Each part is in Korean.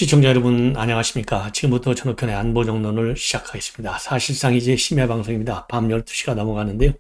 시청자 여러분 안녕하십니까. 지금부터 전욱현의 안보정론을 시작하겠습니다. 사실상 이제 심야 방송입니다. 밤 12시가 넘어가는데요.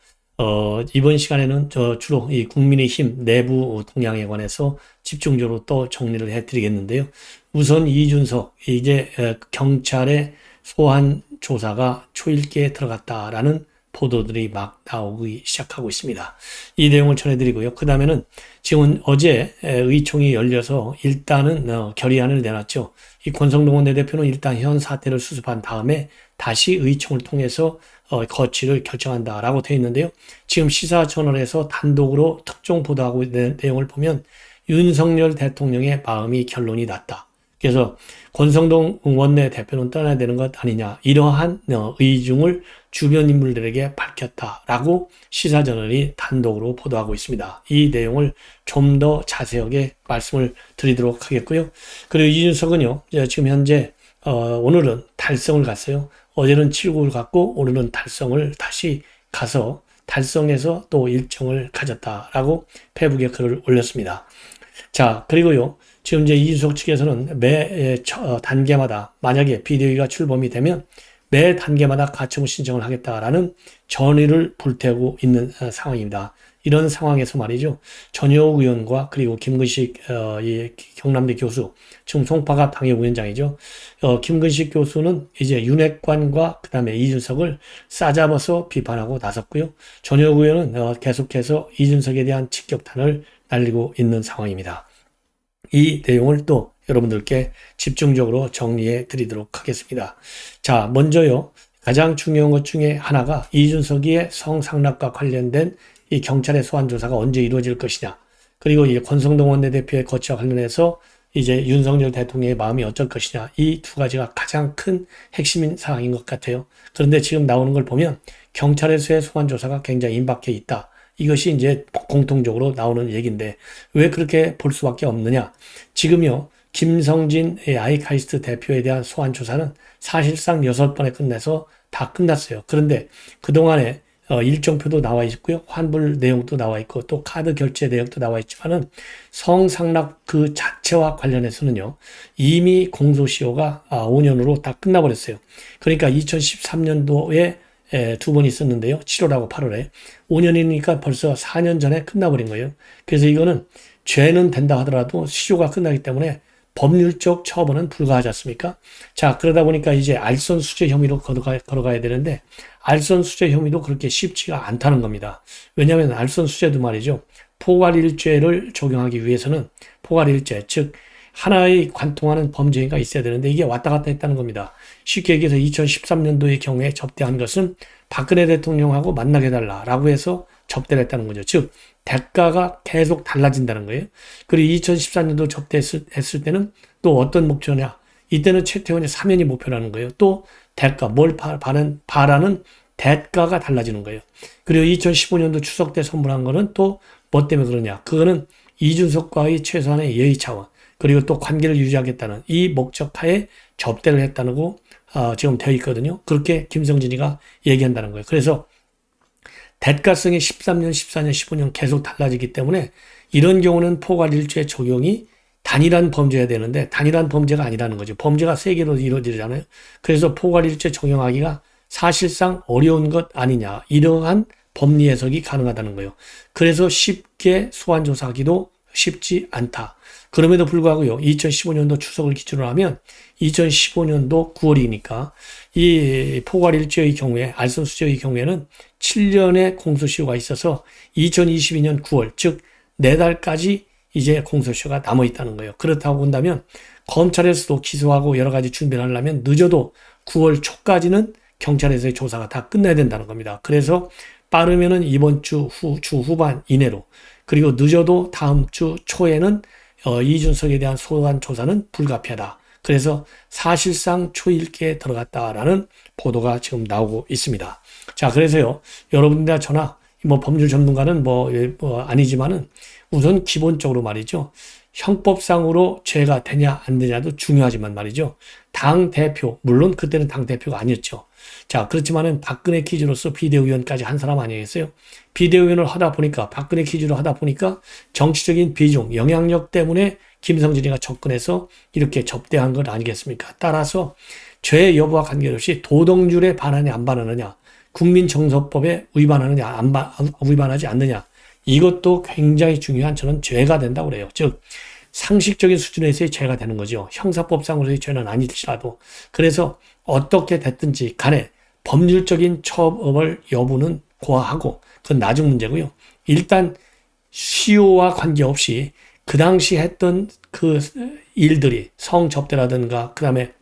이번 시간에는 주로 이 국민의힘 내부 동향에 관해서 집중적으로 또 정리를 해드리겠는데요. 우선 이준석, 이제 경찰의 소환 조사가 초일기에 들어갔다라는 보도들이 막 나오기 시작하고 있습니다. 이 내용을 전해드리고요. 그 다음에는 지금 어제 의총이 열려서 일단은 결의안을 내놨죠. 이 권성동 원내대표는 일단 현 사태를 수습한 다음에 다시 의총을 통해서 거취를 결정한다라고 되어 있는데요. 지금 시사저널에서 단독으로 특종 보도하고 있는 내용을 보면 윤석열 대통령의 마음이 결론이 났다. 그래서 권성동 원내대표는 떠나야 되는 것 아니냐, 이러한 의중을 주변 인물들에게 밝혔다라고 시사저널이 단독으로 보도하고 있습니다. 이 내용을 좀 더 자세하게 말씀을 드리도록 하겠고요. 그리고 이준석은요, 지금 현재 오늘은 달성을 갔어요. 어제는 칠곡을 갔고 오늘은 달성을 다시 가서 달성해서 또 일정을 가졌다라고 페북에 글을 올렸습니다. 자, 그리고요, 지금 이제 이준석 측에서는 매 단계마다 만약에 비대위가 출범이 되면 매 단계마다 가처분 신청을 하겠다라는 전의를 불태우고 있는 상황입니다. 이런 상황에서 말이죠. 전효욱 의원과 그리고 김근식 이 경남대 교수, 지금 송파갑 당협위원장이죠. 김근식 교수는 이제 윤핵관과 그다음에 이준석을 싸잡아서 비판하고 나섰고요. 전효욱 의원은 계속해서 이준석에 대한 직격탄을 날리고 있는 상황입니다. 이 내용을 또 여러분들께 집중적으로 정리해 드리도록 하겠습니다. 자, 먼저요. 가장 중요한 것 중에 하나가 이준석의 성상납과 관련된 이 경찰의 소환 조사가 언제 이루어질 것이냐. 그리고 이 권성동 원내대표의 거취와 관련해서 이제 윤석열 대통령의 마음이 어쩔 것이냐. 이 두 가지가 가장 큰 핵심인 사항인 것 같아요. 그런데 지금 나오는 걸 보면 경찰에서의 소환 조사가 굉장히 임박해 있다. 이것이 이제 공통적으로 나오는 얘기인데 왜 그렇게 볼 수밖에 없느냐. 지금요, 김성진 아이카이스트 대표에 대한 소환 조사는 사실상 6번에 끝내서 다 끝났어요. 그런데 그동안에 일정표도 나와 있고요. 환불 내용도 나와 있고 또 카드 결제 내역도 나와 있지만은 성상납 그 자체와 관련해서는요. 이미 공소시효가 5년으로 다 끝나버렸어요. 그러니까 2013년도에 두 번 있었는데요. 7월하고 8월에. 5년이니까 벌써 4년 전에 끝나버린 거예요. 그래서 이거는 죄는 된다 하더라도 시효가 끝나기 때문에 법률적 처벌은 불가하지 않습니까? 자, 그러다 보니까 이제 알선수재 혐의로 걸어가야 되는데 알선수재 혐의도 그렇게 쉽지가 않다는 겁니다. 왜냐하면 알선수재도 말이죠. 포괄일죄를 적용하기 위해서는 포괄일죄, 즉 하나의 관통하는 범죄가 인 있어야 되는데 이게 왔다 갔다 했다는 겁니다. 쉽게 얘기해서 2013년도의 경우에 접대한 것은 박근혜 대통령하고 만나게 해달라라고 해서 접대를 했다는 거죠. 즉 대가가 계속 달라진다는 거예요. 그리고 2014년도 접대했을 때는 또 어떤 목표냐. 이때는 최태원의 사면이 목표라는 거예요. 또 대가, 뭘 바라는 대가가 달라지는 거예요. 그리고 2015년도 추석 때 선물한 거는 또 뭐 때문에 그러냐. 그거는 이준석과의 최소한의 예의 차원, 그리고 또 관계를 유지하겠다는 이 목적하에 접대를 했다는 거 지금 되어 있거든요. 그렇게 김성진이가 얘기한다는 거예요. 그래서 대가성이 13년, 14년, 15년 계속 달라지기 때문에 이런 경우는 포괄일죄 적용이 단일한 범죄여야 되는데 단일한 범죄가 아니라는 거죠. 범죄가 세 개로 이루어지잖아요. 그래서 포괄일죄 적용하기가 사실상 어려운 것 아니냐. 이러한 법리 해석이 가능하다는 거예요. 그래서 쉽게 소환조사하기도 쉽지 않다. 그럼에도 불구하고요. 2015년도 추석을 기준으로 하면 2015년도 9월이니까 이 포괄일죄의 경우에 알선수재의 경우에는 7년의 공소시효가 있어서 2022년 9월 즉 4달까지 이제 공소시효가 남아있다는 거예요. 그렇다고 본다면 검찰에서도 기소하고 여러 가지 준비를 하려면 늦어도 9월 초까지는 경찰에서의 조사가 다 끝나야 된다는 겁니다. 그래서 빠르면은 이번 주 후반 이내로, 그리고 늦어도 다음 주 초에는 이준석에 대한 소환 조사는 불가피하다. 그래서 사실상 초일기에 들어갔다라는 보도가 지금 나오고 있습니다. 자, 그래서요, 여러분들이나 저나 뭐 법률 전문가는 아니지만은 우선 기본적으로 말이죠. 형법상으로 죄가 되냐 안 되냐도 중요하지만 말이죠. 당 대표, 물론 그때는 당 대표가 아니었죠. 자, 그렇지만은 박근혜 퀴즈로서 비대위원까지 한 사람 아니겠어요? 비대위원을 하다 보니까, 박근혜 퀴즈로 하다 보니까 정치적인 비중, 영향력 때문에 김성진이가 접근해서 이렇게 접대한 것 아니겠습니까? 따라서 죄 여부와 관계없이 도덕률에 반하냐 안 반하느냐, 국민정서법에 위반하느냐 위반하지 않느냐, 이것도 굉장히 중요한 저는 죄가 된다고 그래요. 즉 상식적인 수준에서의 죄가 되는 거죠. 형사법상으로의 죄는 아닐지라도. 그래서 어떻게 됐든지 간에 법률적인 처벌 여부는 고하하고 그건 나중 문제고요. 일단 시효와 관계없이 그 당시 했던 그 일들이 성접대라든가 그 다음에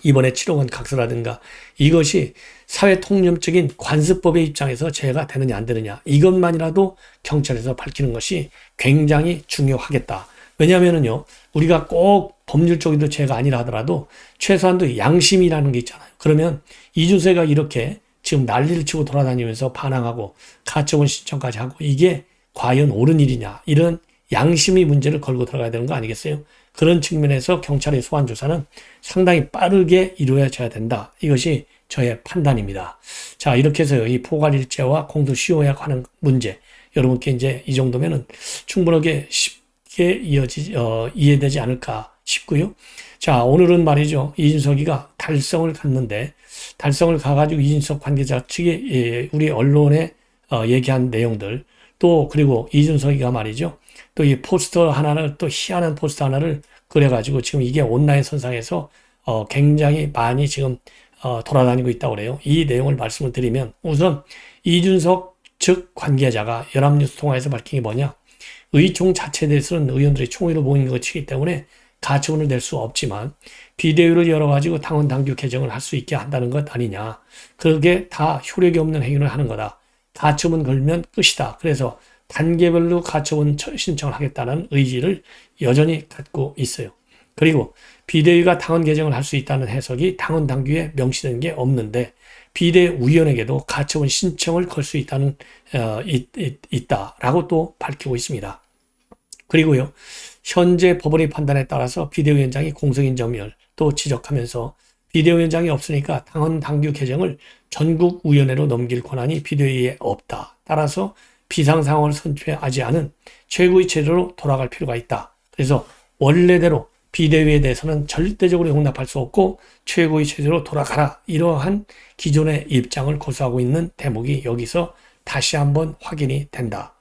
이번에 7억 원 각서라든가 이것이 사회통념적인 관습법의 입장에서 죄가 되느냐 안 되느냐, 이것만이라도 경찰에서 밝히는 것이 굉장히 중요하겠다. 왜냐하면요, 우리가 꼭 법률적인 죄가 아니라 하더라도 최소한도 양심이라는 게 있잖아요. 그러면 이준석이가 이렇게 지금 난리를 치고 돌아다니면서 반항하고 가처분 신청까지 하고 이게 과연 옳은 일이냐, 이런 양심의 문제를 걸고 들어가야 되는 거 아니겠어요? 그런 측면에서 경찰의 소환 조사는 상당히 빠르게 이루어져야 된다. 이것이 저의 판단입니다. 자, 이렇게 해서요, 이 포괄일죄와 공소시효에 관한 문제, 여러분께 이제 이 정도면은 충분하게 쉽게 이해되지 않을까 싶고요. 자, 오늘은 말이죠, 이준석이가 달성을 갔는데, 달성을 가가지고 이준석 관계자 측이 우리 언론에 얘기한 내용들, 또 그리고 이준석이가 말이죠, 또 이 포스터 하나를, 또 희한한 포스터 하나를 그래가지고 지금 이게 온라인 선상에서 굉장히 많이 지금 돌아다니고 있다고 그래요. 이 내용을 말씀을 드리면, 우선 이준석 측 관계자가 연합뉴스 통화에서 밝힌 게 뭐냐, 의총 자체에 대해서는 의원들이 총회로 모인 것이기 때문에 가처분을 낼 수 없지만 비대위를 열어가지고 당원 당규 개정을 할 수 있게 한다는 것 아니냐, 그게 다 효력이 없는 행위를 하는 거다, 가처분 걸면 끝이다, 그래서 단계별로 가처분 신청을 하겠다는 의지를 여전히 갖고 있어요. 그리고 비대위가 당원 개정을 할 수 있다는 해석이 당원 당규에 명시된 게 없는데 비대위원에게도 가처분 신청을 걸 수 있다라고 또 밝히고 있습니다. 그리고요, 현재 법원의 판단에 따라서 비대위원장이 공석인 점을 또 지적하면서 비대위원장이 없으니까 당원 당규 개정을 전국위원회로 넘길 권한이 비대위에 없다. 따라서 비상상황을 선포하지 않은 최고의 체제로 돌아갈 필요가 있다. 그래서 원래대로 비대위에 대해서는 절대적으로 용납할 수 없고 최고의 체제로 돌아가라, 이러한 기존의 입장을 고수하고 있는 대목이 여기서 다시 한번 확인이 된다.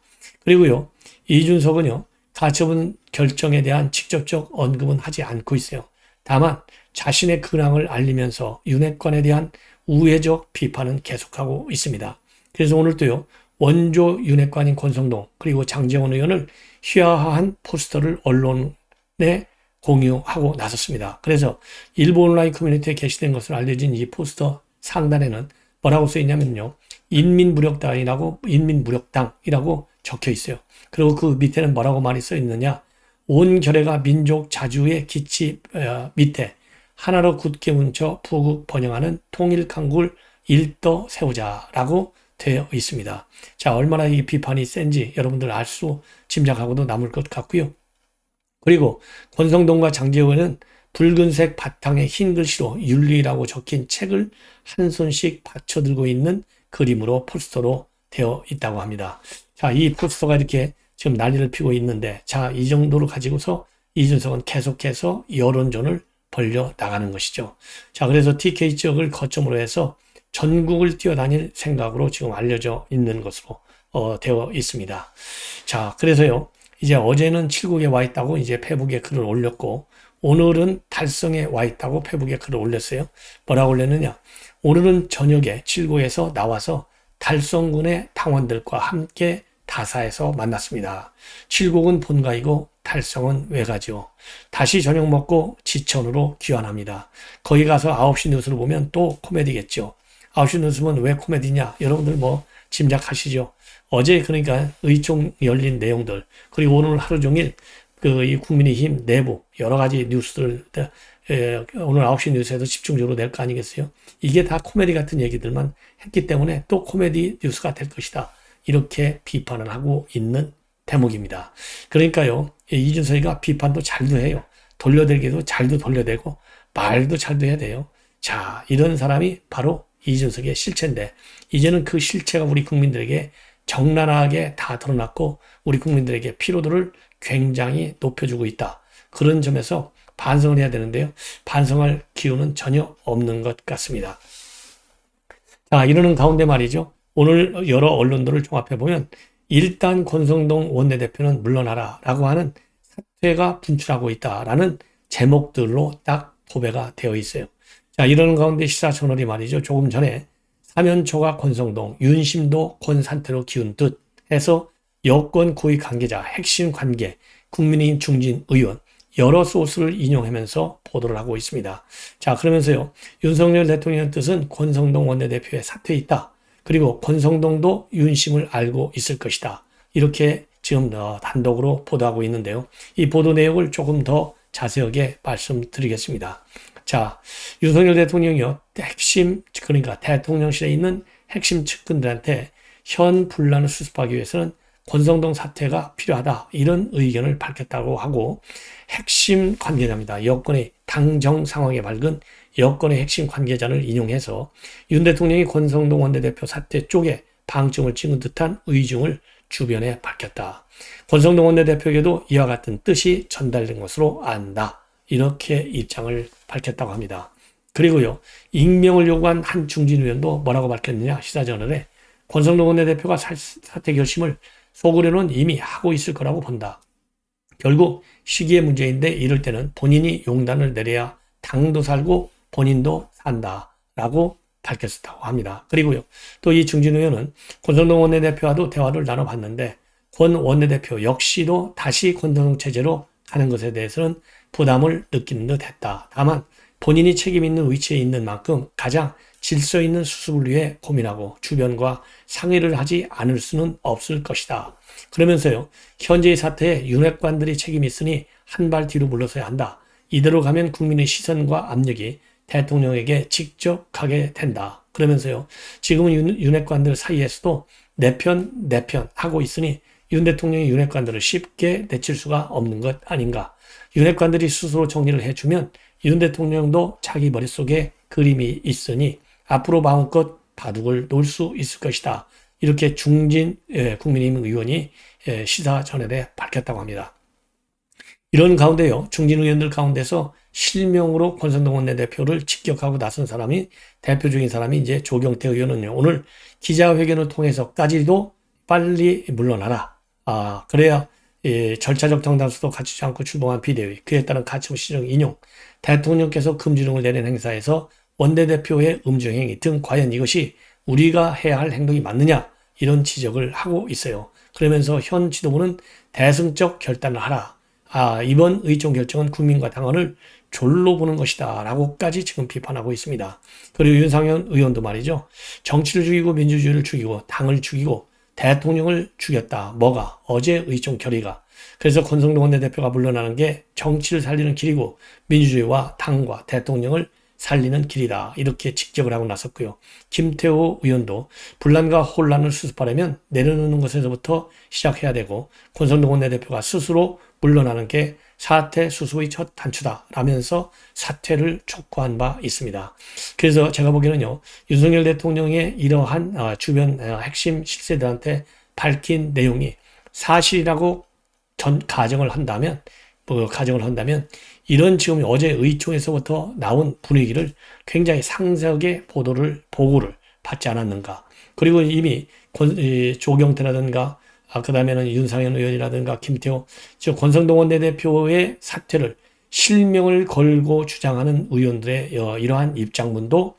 그리고요, 이준석은요, 가처분 결정에 대한 직접적 언급은 하지 않고 있어요. 다만 자신의 근황을 알리면서 윤핵관에 대한 우회적 비판은 계속하고 있습니다. 그래서 오늘도요, 원조 윤핵관인 권성동 그리고 장제원 의원을 희화화한 포스터를 언론에 공유하고 나섰습니다. 그래서 일부 온라인 커뮤니티에 게시된 것으로 알려진 이 포스터 상단에는 뭐라고 써 있냐면요, 인민무력당이라고 적혀 있어요. 그리고 그 밑에는 뭐라고 많이 써 있느냐, 온 결의가 민족 자주의 기치 밑에 하나로 굳게 뭉쳐 부국 번영하는 통일 강국을 일떠 세우자라고 되어 있습니다. 자, 얼마나 이 비판이 센지 여러분들 알 수 짐작하고도 남을 것 같고요. 그리고 권성동과 장제원은 붉은색 바탕에 흰 글씨로 윤리라고 적힌 책을 한 손씩 받쳐들고 있는 그림으로 포스터로 되어 있다고 합니다. 자, 이 포스터가 이렇게 지금 난리를 피고 있는데, 자, 이 정도로 가지고서 이준석은 계속해서 여론전을 벌려 나가는 것이죠. 자, 그래서 TK 지역을 거점으로 해서 전국을 뛰어다닐 생각으로 지금 알려져 있는 것으로 되어 있습니다. 자, 그래서요, 이제 어제는 칠곡에 와 있다고 이제 페북에 글을 올렸고, 오늘은 달성에 와 있다고 페북에 글을 올렸어요. 뭐라고 올렸느냐, 오늘은 저녁에 칠곡에서 나와서 달성군의 당원들과 함께 다사에서 만났습니다. 칠곡은 본가이고 달성은 외가죠. 다시 저녁 먹고 지천으로 귀환합니다. 거기 가서 9시 뉴스를 보면 또 코미디겠죠. 9시 뉴스면 왜 코미디냐, 여러분들 뭐 짐작하시죠. 어제 그러니까 의총 열린 내용들, 그리고 오늘 하루 종일 이 국민의힘 내부 여러 가지 뉴스들 오늘 9시 뉴스에서 집중적으로 낼 거 아니겠어요? 이게 다 코미디 같은 얘기들만 했기 때문에 또 코미디 뉴스가 될 것이다, 이렇게 비판을 하고 있는 대목입니다. 그러니까요, 이준석이가 비판도 잘도 해요. 돌려대기도 잘도 돌려대고 말도 잘도 해야 돼요. 자, 이런 사람이 바로 이준석의 실체인데, 이제는 그 실체가 우리 국민들에게 적나라하게 다 드러났고 우리 국민들에게 피로도를 굉장히 높여주고 있다. 그런 점에서 반성을 해야 되는데요. 반성할 기운은 전혀 없는 것 같습니다. 자, 이러는 가운데 말이죠. 오늘 여러 언론들을 종합해보면 일단 권성동 원내대표는 물러나라 라고 하는 사퇴가 분출하고 있다라는 제목들로 딱 도배가 되어 있어요. 자, 이러는 가운데 시사채널이 말이죠. 조금 전에 사면초가 권성동, 윤심도 권산태로 기운 듯 해서 여권 고위 관계자, 핵심 관계, 국민의힘 중진 의원 여러 소스를 인용하면서 보도를 하고 있습니다. 자, 그러면서요. 윤석열 대통령의 뜻은 권성동 원내대표의 사퇴에 있다. 그리고 권성동도 윤심을 알고 있을 것이다. 이렇게 지금 단독으로 보도하고 있는데요. 이 보도 내용을 조금 더 자세하게 말씀드리겠습니다. 자, 윤석열 대통령이요. 핵심, 그러니까 대통령실에 있는 핵심 측근들한테 현 분란을 수습하기 위해서는 권성동 사퇴가 필요하다. 이런 의견을 밝혔다고 하고 핵심 관계자입니다. 여권의 당정 상황에 밝은 여권의 핵심 관계자를 인용해서 윤 대통령이 권성동 원내대표 사퇴 쪽에 방점을 찍은 듯한 의중을 주변에 밝혔다. 권성동 원내대표에게도 이와 같은 뜻이 전달된 것으로 안다. 이렇게 입장을 밝혔다고 합니다. 그리고요. 익명을 요구한 한 중진 의원도 뭐라고 밝혔느냐. 시사저널에 권성동 원내대표가 사퇴 결심을 속으로는 이미 하고 있을 거라고 본다. 결국 시기의 문제인데 이럴 때는 본인이 용단을 내려야 당도 살고 본인도 산다 라고 밝혔다고 합니다. 그리고요. 또 이 중진 의원은 권성동 원내대표와도 대화를 나눠봤는데 권 원내대표 역시도 다시 권성동 체제로 가는 것에 대해서는 부담을 느끼는 듯 했다. 다만 본인이 책임 있는 위치에 있는 만큼 가장 질서 있는 수습을 위해 고민하고 주변과 상의를 하지 않을 수는 없을 것이다. 그러면서요. 현재의 사태에 윤핵관들이 책임이 있으니 한 발 뒤로 물러서야 한다. 이대로 가면 국민의 시선과 압력이 대통령에게 직접 가게 된다. 그러면서요. 지금은 윤핵관들 사이에서도 내 편 하고 있으니 윤 대통령이 윤핵관들을 쉽게 내칠 수가 없는 것 아닌가. 윤핵관들이 스스로 정리를 해주면 윤 대통령도 자기 머릿속에 그림이 있으니 앞으로 마음껏 바둑을 놓을 수 있을 것이다. 이렇게 중진 국민의힘 의원이 시사저널에 밝혔다고 합니다. 이런 가운데요. 중진 의원들 가운데서 실명으로 권성동 원내대표를 직격하고 나선 사람이 대표적인 사람이 이제 조경태 의원은요. 오늘 기자회견을 통해서까지도 빨리 물러나라. 그래야 절차적 정당성도 갖추지 않고 출범한 비대위, 그에 따른 가처분 시정 인용, 대통령께서 금지령을 내린 행사에서 원내대표의 음주행위 등 과연 이것이 우리가 해야 할 행동이 맞느냐 이런 지적을 하고 있어요. 그러면서 현 지도부는 대승적 결단을 하라. 이번 의총 결정은 국민과 당원을 졸로 보는 것이다 라고까지 지금 비판하고 있습니다. 그리고 윤상현 의원도 말이죠. 정치를 죽이고 민주주의를 죽이고 당을 죽이고 대통령을 죽였다. 뭐가? 어제 의총 결의가. 그래서 권성동 원내대표가 물러나는 게 정치를 살리는 길이고 민주주의와 당과 대통령을 살리는 길이다. 이렇게 직격을 하고 나섰고요. 김태호 의원도 분란과 혼란을 수습하려면 내려놓는 것에서부터 시작해야 되고 권성동 원내대표가 스스로 물러나는 게 사퇴 수습의 첫 단추다 라면서 사퇴를 촉구한 바 있습니다. 그래서 제가 보기에는요. 윤석열 대통령의 이러한 주변 핵심 실세들한테 밝힌 내용이 사실이라고 가정을 한다면 이런 지금 어제 의총에서부터 나온 분위기를 굉장히 상세하게 보고를 받지 않았는가. 그리고 이미 조경태라든가 그 다음에는 윤상현 의원이라든가 김태호, 즉 권성동 원내대표의 사퇴를 실명을 걸고 주장하는 의원들의 이러한 입장문도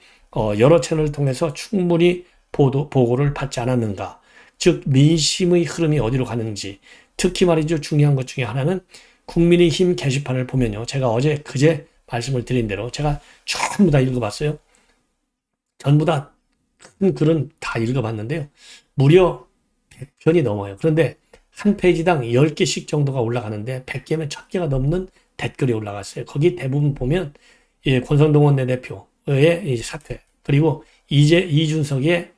여러 채널을 통해서 충분히 보고를 받지 않았는가. 즉 민심의 흐름이 어디로 가는지, 특히 말이죠. 중요한 것 중에 하나는 국민의힘 게시판을 보면요. 제가 그제 말씀을 드린 대로 제가 전부 다 읽어봤어요. 전부 다 큰 글은 다 읽어봤는데요. 무려 100편이 넘어요. 그런데 한 페이지당 10개씩 정도가 올라가는데 100개면 1000개가 넘는 댓글이 올라갔어요. 거기 대부분 보면 권성동 원내대표의 사퇴 그리고 이준석의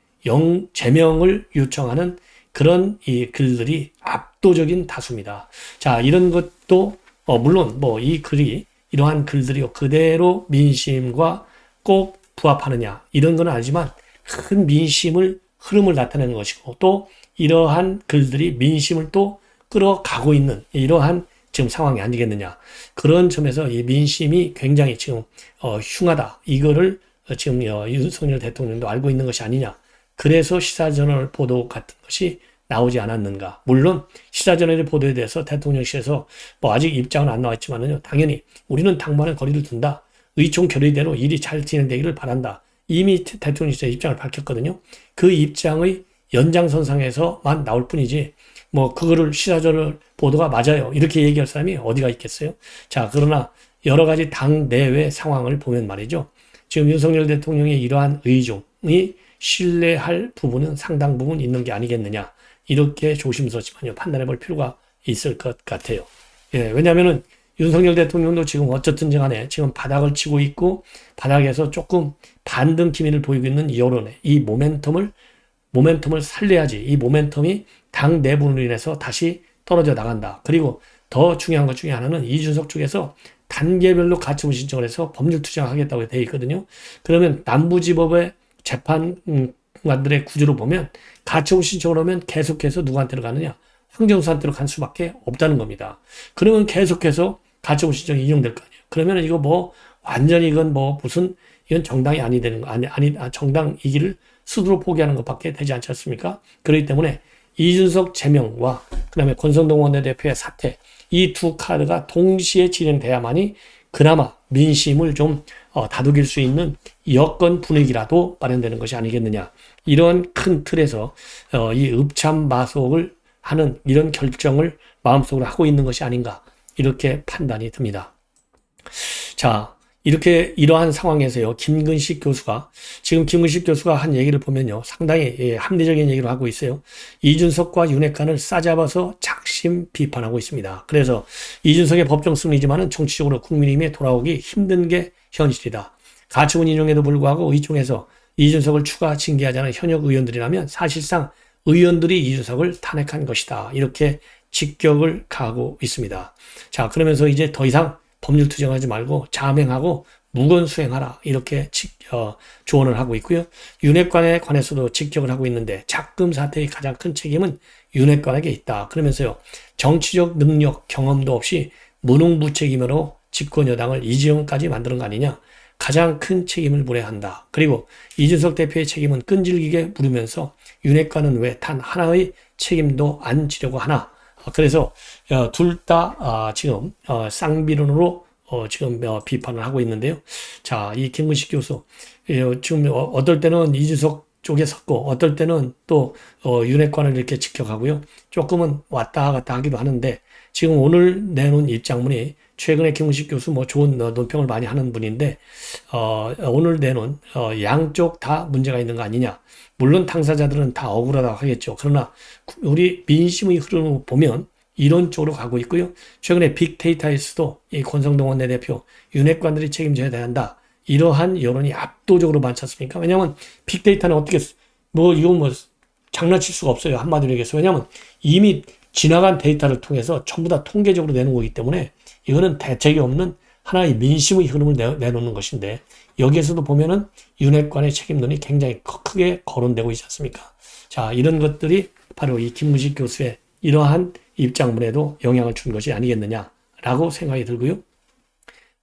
제명을 요청하는 그런 이 글들이 압도적인 다수입니다. 자, 이런 것도 물론 이 글이 이러한 글들이 그대로 민심과 꼭 부합하느냐 이런 건 아니지만 큰 민심을 흐름을 나타내는 것이고 또 이러한 글들이 민심을 또 끌어가고 있는 이러한 지금 상황이 아니겠느냐. 그런 점에서 이 민심이 굉장히 지금 흉하다. 이거를 지금 윤석열 대통령도 알고 있는 것이 아니냐. 그래서 시사저널 보도 같은 것이 나오지 않았는가. 물론 시사저널의 보도에 대해서 대통령실에서 뭐 아직 입장은 안 나왔지만은요. 당연히 우리는 당분간 거리를 둔다. 의총 결의대로 일이 잘 진행되기를 바란다. 이미 대통령실의 입장을 밝혔거든요. 그 입장의 연장선상에서만 나올 뿐이지 뭐 그거를 시사저널 보도가 맞아요. 이렇게 얘기할 사람이 어디가 있겠어요? 자, 그러나 여러 가지 당 내외 상황을 보면 말이죠. 지금 윤석열 대통령의 이러한 의중이 신뢰할 부분은 상당 부분 있는 게 아니겠느냐. 이렇게 조심스럽지만요. 판단해 볼 필요가 있을 것 같아요. 예, 왜냐면은 윤석열 대통령도 지금 어쨌든 간에 지금 바닥을 치고 있고 바닥에서 조금 반등 기미를 보이고 있는 여론의 이 모멘텀을 살려야지. 이 모멘텀이 당 내분으로 인해서 다시 떨어져 나간다. 그리고 더 중요한 것 중에 하나는 이준석 쪽에서 단계별로 가처분 신청을 해서 법률 투쟁하겠다고 되어 있거든요. 그러면 남부지법의 재판관들의 구조로 보면 가처분 신청을 하면 계속해서 누구한테로 가느냐? 황정수한테로 간 수밖에 없다는 겁니다. 그러면 계속해서 가처분 신청이 인용될 거 아니에요. 그러면 이거 뭐 완전히 이건 뭐 무슨 이건 정당이 아니 되는 거 정당이기를 스스로 포기하는 것밖에 되지 않지 않습니까? 그렇기 때문에 이준석 제명과 그다음에 권성동 원내대표의 사퇴 이 두 카드가 동시에 진행돼야만이 그나마 민심을 좀 다독일 수 있는 여건 분위기라도 마련되는 것이 아니겠느냐. 이런 큰 틀에서 이 읍참마속을 하는 이런 결정을 마음속으로 하고 있는 것이 아닌가 이렇게 판단이 듭니다. 자, 이러한 상황에서요, 김근식 교수가 한 얘기를 보면요, 상당히 합리적인 얘기를 하고 있어요. 이준석과 윤핵관을 싸잡아서 작심 비판하고 있습니다. 그래서 이준석의 법정 승리지만은 정치적으로 국민의힘에 돌아오기 힘든 게 현실이다. 가처분 인용에도 불구하고 의총에서 이준석을 추가 징계하자는 현역 의원들이라면 사실상 의원들이 이준석을 탄핵한 것이다. 이렇게 직격을 가하고 있습니다. 자, 그러면서 이제 더 이상 법률 투쟁하지 말고 자명하고 무건 수행하라 이렇게 조언을 하고 있고요. 윤핵관에 관해서도 직격을 하고 있는데 작금 사태의 가장 큰 책임은 윤핵관에게 있다. 그러면서요. 정치적 능력, 경험도 없이 무능무책임으로 집권 여당을 이재용까지 만드는 거 아니냐. 가장 큰 책임을 물어야 한다. 그리고 이준석 대표의 책임은 끈질기게 물으면서 윤핵관은 왜 단 하나의 책임도 안 지려고 하나. 그래서 둘 다 지금 쌍비론으로 지금 비판을 하고 있는데요. 자, 이 김근식 교수 지금 어떨 때는 이준석 쪽에 섰고 어떨 때는 또 윤핵관을 이렇게 직격하고요. 조금은 왔다 갔다 하기도 하는데 지금 오늘 내놓은 입장문이 최근에 김근식 교수 뭐 좋은 논평을 많이 하는 분인데 오늘 내놓은 양쪽 다 문제가 있는 거 아니냐. 물론 당사자들은 다 억울하다고 하겠죠. 그러나 우리 민심의 흐름을 보면 이런 쪽으로 가고 있고요. 최근에 빅데이터에서도 이 권성동 원내대표 윤핵관들이 책임져야 한다. 이러한 여론이 압도적으로 많지 않습니까? 왜냐하면 빅데이터는 어떻게 이건 뭐 장난칠 수가 없어요. 한마디로 얘기해서. 왜냐하면 이미 지나간 데이터를 통해서 전부 다 통계적으로 내는 거기 때문에 이거는 대책이 없는 하나의 민심의 흐름을 내놓는 것인데 여기에서도 보면은 윤핵관의 책임론이 굉장히 크게 거론되고 있지 않습니까? 자, 이런 것들이 바로 이 김근식 교수의 이러한 입장문에도 영향을 준 것이 아니겠느냐라고 생각이 들고요.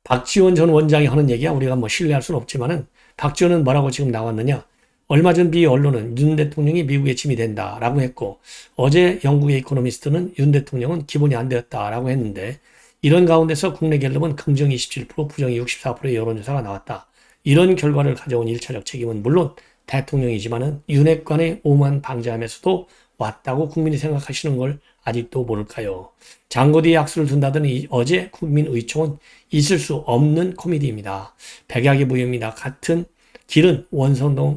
박지원 전 원장이 하는 얘기야 우리가 뭐 신뢰할 수는 없지만은 박지원은 뭐라고 지금 나왔느냐? 얼마 전 미 언론은 윤 대통령이 미국의 짐이 된다라고 했고 어제 영국의 이코노미스트는 윤 대통령은 기본이 안 되었다라고 했는데 이런 가운데서 국내 갤럽은 긍정 27%, 부정 64%의 여론조사가 나왔다. 이런 결과를 가져온 1차적 책임은 물론 대통령이지만은 윤핵관의 오만 방지함에서도 왔다고 국민이 생각하시는 걸 아직도 모를까요? 장고 뒤에 악수를 둔다더니 어제 국민의총은 있을 수 없는 코미디입니다. 백약이 무효입니다. 같은 길은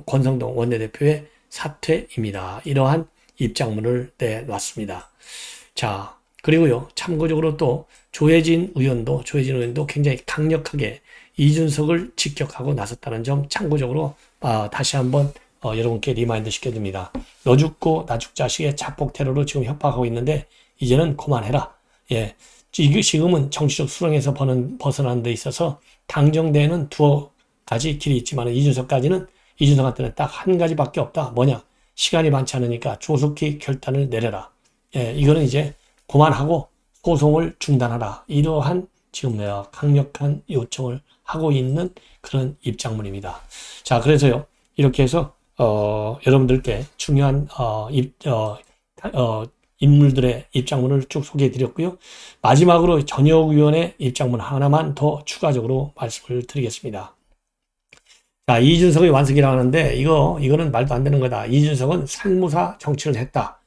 권성동 원내대표의 사퇴입니다. 이러한 입장문을 내놨습니다. 자, 그리고요, 참고적으로 또 조혜진 의원도 굉장히 강력하게 이준석을 직격하고 나섰다는 점 참고적으로 다시 한번 여러분께 리마인드 시켜줍니다. 너 죽고 나 죽자 식의 자폭 테러로 지금 협박하고 있는데 이제는 그만해라. 예, 지금은 정치적 수렁에서 벗어나는 데 있어서 당정대에는 두어 가지 길이 있지만 이준석한테는 딱 한 가지밖에 없다. 뭐냐? 시간이 많지 않으니까 조속히 결단을 내려라. 예, 이거는 이제 그만하고 소송을 중단하라. 이러한 지금 내가 강력한 요청을 하고 있는 그런 입장문입니다. 자, 그래서요, 이렇게 해서, 여러분들께 중요한, 인물들의 입장문을 쭉 소개해 드렸고요. 마지막으로 전혁 의원의 입장문 하나만 더 추가적으로 말씀을 드리겠습니다. 자, 이준석의 완성이라고 하는데, 이거는 말도 안 되는 거다. 이준석은 살모사 정치를 했다.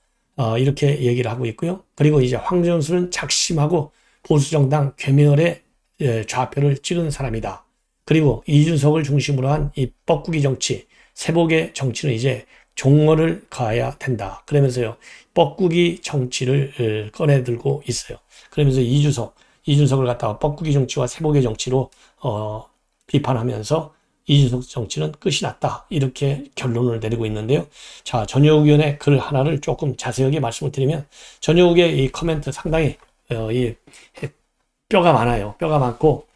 이렇게 얘기를 하고 있고요. 그리고 이제 황정수는 작심하고 보수정당 괴멸의 좌표를 찍은 사람이다. 그리고 이준석을 중심으로 한 이 뻐꾸기 정치, 세복의 정치는 이제 종언을 가야 된다. 그러면서요, 뻐꾸기 정치를 꺼내들고 있어요. 그러면서 이준석을 갖다가 뻐꾸기 정치와 세복의 정치로 비판하면서 이준석 정치는 끝이 났다. 이렇게 결론을 내리고 있는데요. 자, 전효욱 의원의 글 하나를 조금 자세하게 말씀을 드리면, 전효욱의 이 코멘트 상당히 이 뼈가 많아요. 뼈가 많고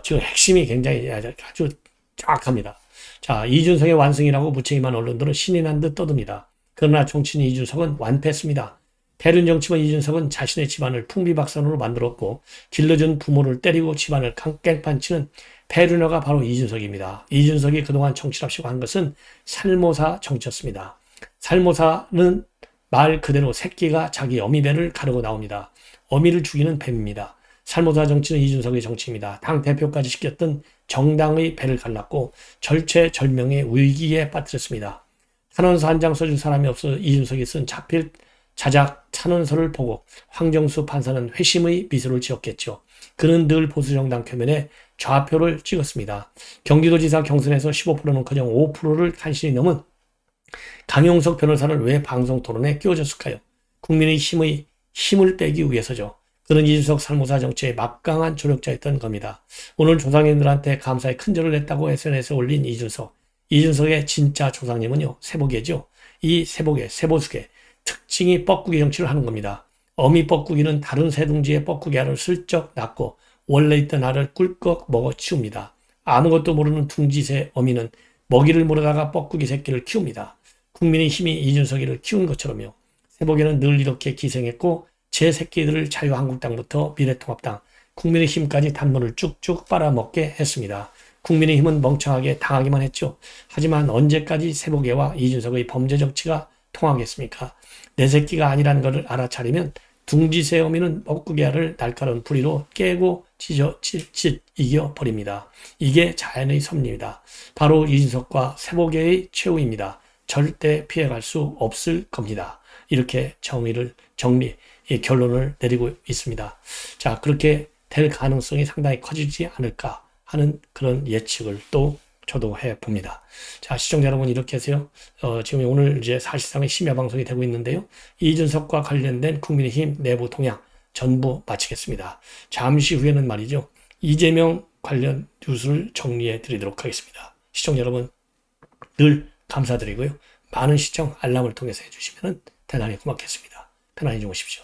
지금 핵심이 굉장히 아주 정확합니다. 자, 이준석의 완승이라고 무책임한 언론들은 신이 난 듯 떠듭니다. 그러나 정치인 이준석은 완패했습니다. 대륜 정치범 이준석은 자신의 집안을 풍비박산으로 만들었고 길러준 부모를 때리고 집안을 깽판치는 배륜녀가 바로 이준석입니다. 이준석이 그동안 정치랍시고 한 것은 살모사 정치였습니다. 살모사는 말 그대로 새끼가 자기 어미배를 가르고 나옵니다. 어미를 죽이는 뱀입니다. 살모사 정치는 이준석의 정치입니다. 당대표까지 시켰던 정당의 배를 갈랐고 절체절명의 위기에 빠뜨렸습니다. 탄원서 한 장 써줄 사람이 없어 이준석이 쓴 자필 자작 탄원서를 보고 황정수 판사는 회심의 미소를 지었겠죠. 그는 늘 보수정당 표면에 좌표를 찍었습니다. 경기도지사 경선에서 15%는커녕 5%를 간신히 넘은 강용석 변호사를 왜 방송토론에 끼워줬을까요? 국민의 힘을 빼기 위해서죠. 그는 이준석 살모사 정치의 막강한 조력자였던 겁니다. 오늘 조상님들한테 감사의 큰절을 했다고 SNS에 올린 이준석. 이준석의 진짜 조상님은요, 세복이죠. 이 세보숙의 특징이 뻐꾸기 정치를 하는 겁니다. 어미 뻐꾸기는 다른 새둥지의 뻐꾸기 알을 슬쩍 낳고 원래 있던 알을 꿀꺽 먹어 치웁니다. 아무것도 모르는 둥지새 어미는 먹이를 모르다가 뻐꾸기 새끼를 키웁니다. 국민의 힘이 이준석이를 키운 것처럼요. 세복에는 늘 이렇게 기생했고 제 새끼들을 자유한국당부터 미래통합당, 국민의힘까지 단문을 쭉쭉 빨아먹게 했습니다. 국민의힘은 멍청하게 당하기만 했죠. 하지만 언제까지 세복애와 이준석의 범죄 정치가 통하겠습니까? 내 새끼가 아니라는 것을 알아차리면 둥지새 어미는 뻐꾸기알을 날카로운 부리로 깨고 이겨버립니다. 이게 자연의 섭리입니다. 바로 이준석과 세복애의 최후입니다. 절대 피해갈 수 없을 겁니다. 이렇게 결론을 내리고 있습니다. 자, 그렇게 될 가능성이 상당히 커지지 않을까 하는 그런 예측을 또 저도 해봅니다. 자, 시청자 여러분, 이렇게 해서요. 지금 오늘 이제 사실상의 심야 방송이 되고 있는데요. 이준석과 관련된 국민의힘 내부 동향 전부 마치겠습니다. 잠시 후에는 말이죠. 이재명 관련 뉴스를 정리해 드리도록 하겠습니다. 시청자 여러분, 늘 감사드리고요. 많은 시청 알람을 통해서 해주시면 대단히 고맙겠습니다. 편안히 주무십시오.